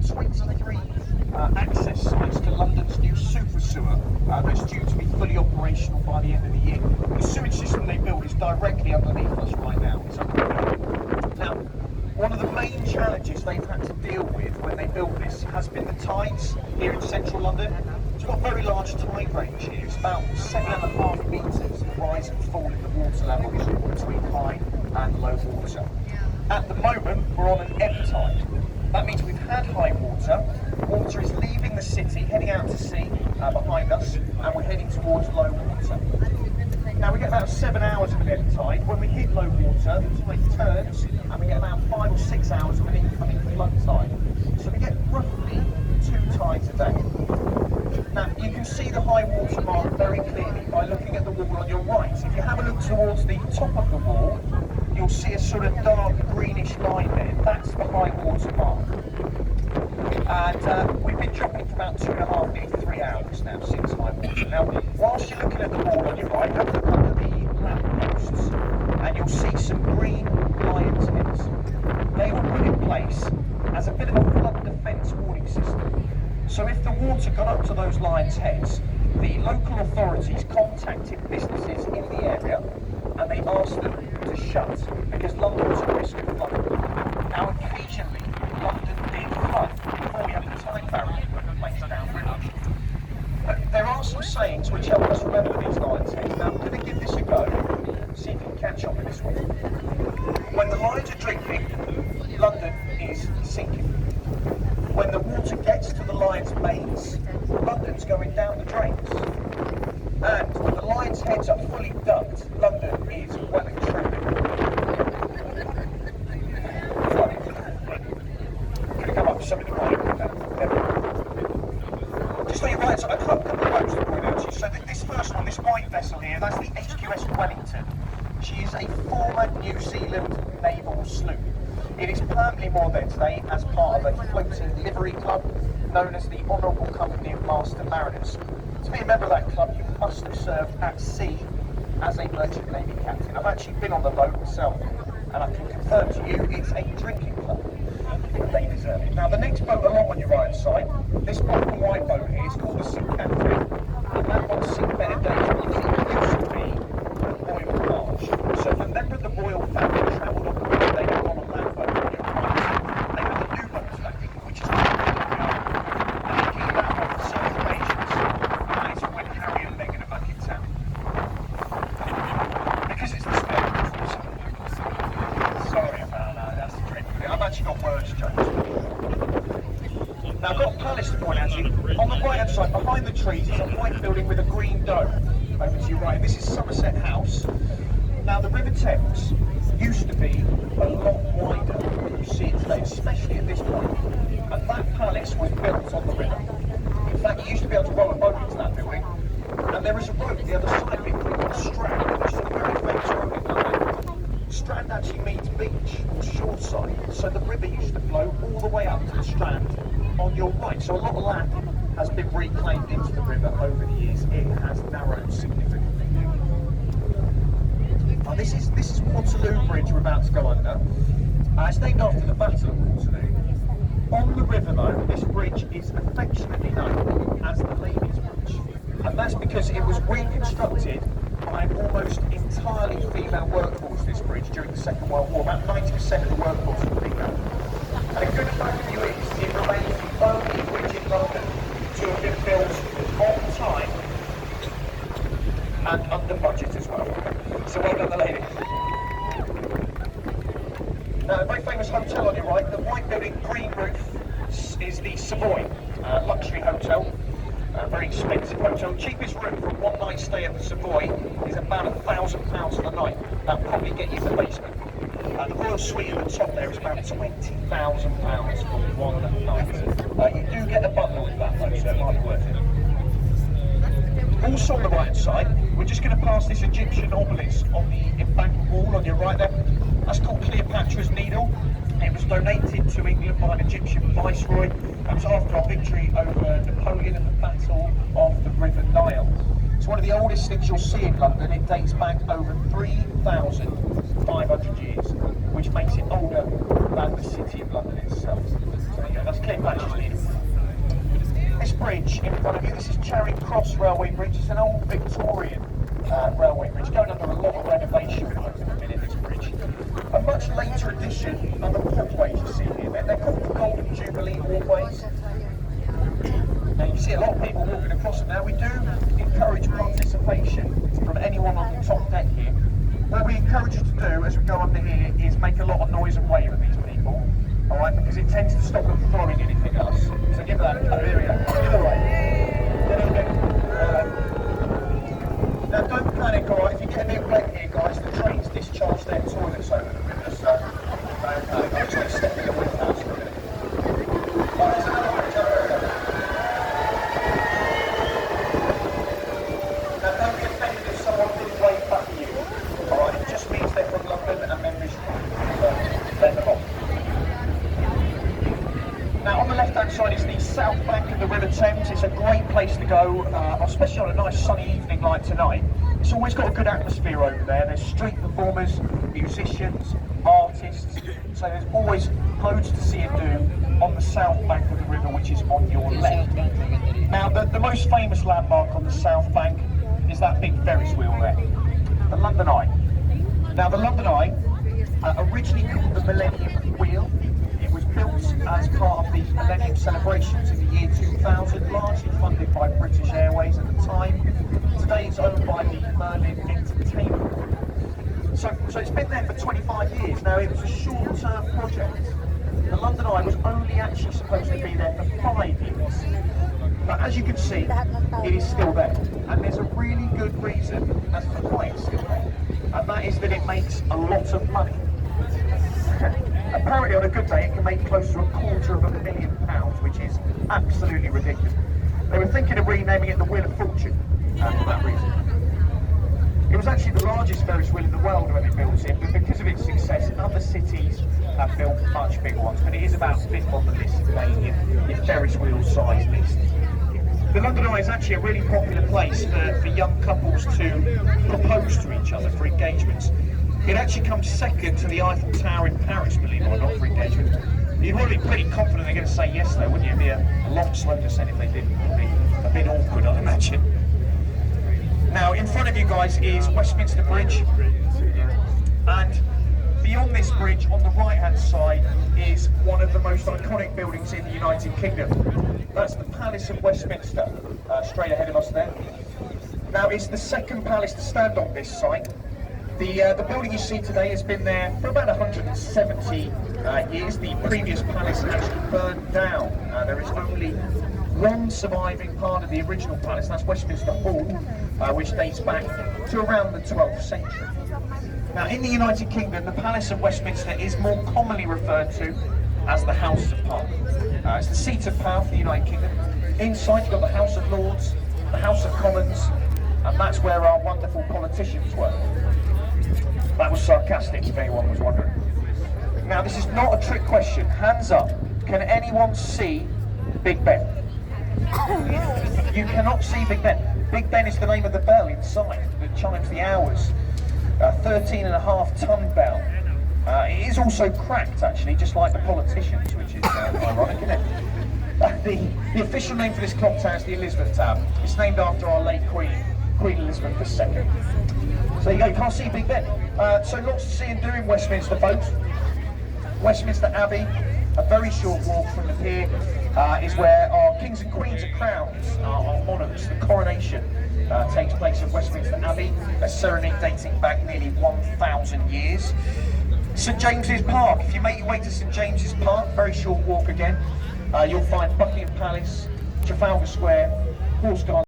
23 access sites to London's new super sewer that's due to be fully operational by the end of the year. The sewage system they built is directly underneath us right now. It's unbelievable. Now, one of the main challenges they've had to deal with when they built this has been the tides here in central London. It's got a very large tide range here. It's about 7.5 metres the rise and fall in the water level between high and low water. At the moment, we're on an ebb tide. That means we've had high water. Water is leaving the city, heading out to sea behind us, and we're heading towards low water. Now we get about 7 hours of an ebb tide. When we hit low water, the tide turns, and we get about 5 or 6 hours of an incoming flood tide. So we get roughly 2 tides a day. Now you can see the high water mark very clearly by looking at the wall on your right. If you have a look towards the top of the wall, you'll see a sort of dark greenish line there. That's the high water mark. And we've been dropping for about 2.5, nearly 3 hours now since high water. Now, whilst you're looking at the wall on your right, have a look under the lampposts and you'll see some green lions' heads. They were put in place as a bit of a flood defence warning system. So if the water got up to those lions' heads, the local authorities contacted businesses in the area and they asked them to shut because London was at risk of flooding. Now occasionally London did flood before we had the tide barrier put in place downriver. But there are some sayings which help us remember these lions' heads. Now I'm going to give this a go, see if you can catch up with this one. When the lions are drinking, London is sinking. When the water gets to the lions' mains, London's going down the drains. And when the lions' heads are fully ducked, London is well and truly flooded. I'm going to come up with something right now. Just on your right side, a couple of boats to point out to you. So this first one, this white vessel here, that's the HMS Wellington. She is a former New Zealand naval sloop. It is permanently moored there today as part of a floating livery club known as the Honourable Company of Master Mariners. To be a member of that club, you must have served at sea as a merchant navy captain. I've actually been on the boat myself, and I can confirm to you it's a drinking club. They deserve it. Now the next boat along on your right side, this black and white boat here is called the St Catherine, and that one's seen better days because it used to be a Royal barge. So if a member of the royal family travelled on the river, they had gone on that boat on your right. They were the new boats back then, which is what they are. And they keep that on for certain occasions, and it's when Harry and Meghan are back in town. Because it's the spare. Sorry about that, that's dreadful. I've actually got words, jokes. Now I've got a palace to point out to you. On the right hand side, behind the trees, is a white building with a green dome. Over to your right. This is Somerset House. Now the River Thames used to be a lot wider than you see it today, especially at this point. And that palace was built on the river. In fact, you used to be able to roll a boat into that building. And there is a road the other side of it called Strand, which is a very famous road in London. Strand actually means beach or shore side. So the river used to flow all the way up to the Strand on your right. So a lot of land has been reclaimed into the river over the years. It has narrowed significantly. This is Waterloo Bridge we're about to go under. It's named after the Battle of Waterloo. On the river though, this bridge is affectionately known as the Ladies' Bridge. And that's because it was reconstructed by an almost entirely female workforce, this bridge, during the Second World War. About 90% of the workforce was female. And a good fact for you is, it remains the only bridge in London to have been built on time and under budget as well. So well done the ladies. Now, a very famous hotel on your right, the white building, green roof, is the Savoy luxury hotel. A very expensive hotel. Cheapest room for a one-night stay at the Savoy is about £1,000 a night. That'll probably get you in the basement. The Royal Suite at the top there is about £20,000 for one night. You do get a butler with that though, so it might be worth it. Also on the right side, we're just going to pass this Egyptian obelisk on the embankment wall on your right there. That's called Cleopatra's Needle. It was donated to England by an Egyptian viceroy. That was after our victory over Napoleon and the Battle of the River Nile. It's one of the oldest things you'll see in London. It dates back over 3,500 years, which makes it older than the City of London itself. So there you go, that's clear patches needed. This bridge in front of you, this is Charing Cross Railway Bridge. It's an old Victorian railway bridge, going under a lot of renovation work at the minute, this bridge. A much later addition are the walkways you see here. They're called the Golden Jubilee walkways. Now you see a lot of people walking across them now. We do encourage participation from anyone on the top deck here. What we encourage you to do as we go under here is make a lot of noise and wave at these people, alright, because it tends to stop them throwing anything else. So give that a go. Here we go. Give it away. Now don't panic, alright, if you get a bit wet here guys, the trains discharge their toilets over the river, so don't panic. I'm just going to step in the wind house for a minute. Right, there's another bridge over there. Now don't be offended if someone didn't wave back at you, alright, it just means they're from London and they're miserable, so let them off. Now on the left hand side is the south bank of the River Thames. It's a great place to go, especially on a nice sunny evening like tonight. It's always got a good atmosphere over there. There's street performers, musicians, artists, so there's always loads to see and do on the south bank of the river, which is on your left. Now the most famous landmark on the south bank is that big Ferris wheel there, the London Eye. Now the London Eye, originally called the Millennium Wheel, it was built as part of the Millennium celebrations in the year 2000, largely funded by British Airways at the time. Today it's owned by the Merlin Entertainment. So it's been there for 25 years. Now it was a short-term project. The London Eye was only actually supposed to be there for 5 years. But as you can see, it is still there. And there's a really good reason as to why it's still there. And that is that it makes a lot of money. Apparently on a good day it can make close to £250,000, which is absolutely ridiculous. They were thinking of renaming it the Wheel of Fortune for that reason. It was actually the largest Ferris wheel in the world when it built it, but because of its success, other cities have built much bigger ones, but it is about 5th on the list today in Ferris wheel size list. The London Eye is actually a really popular place for young couples to propose to each other for engagements. It actually comes second to the Eiffel Tower in Paris, believe it or not, for engagement. You'd want to be pretty confident they're going to say yes though, wouldn't you? It'd be a long slow descent if they didn't. It'd be a bit awkward, I'd imagine. Now, in front of you guys is Westminster Bridge, and beyond this bridge, on the right-hand side, is one of the most iconic buildings in the United Kingdom. That's the Palace of Westminster, straight ahead of us there. Now, it's the second palace to stand on this site. The building you see today has been there for about 170 years. The previous palace actually burned down. There is only one surviving part of the original palace, that's Westminster Hall, which dates back to around the 12th century. Now in the United Kingdom, the Palace of Westminster is more commonly referred to as the House of Parliament. It's the seat of power for the United Kingdom. Inside you've got the House of Lords, the House of Commons, and that's where our wonderful politicians work. That was sarcastic, if anyone was wondering. Now this is not a trick question. Hands up. Can anyone see Big Ben? You cannot see Big Ben. Big Ben is the name of the bell inside that chimes the hours. 13.5-ton bell. It is also cracked, actually, just like the politicians, which is ironic, isn't it? The official name for this clock tower is the Elizabeth Tower. It's named after our late Queen Elizabeth II. So there you go, you can't see Big Ben. So lots to see and do in Westminster, folks. Westminster Abbey, a very short walk from the pier, is where our kings and queens are crowned, our monarchs. The coronation takes place at Westminster Abbey, a ceremony dating back nearly 1,000 years. St James's Park, if you make your way to St James's Park, very short walk again, you'll find Buckingham Palace, Trafalgar Square, Horse Garden.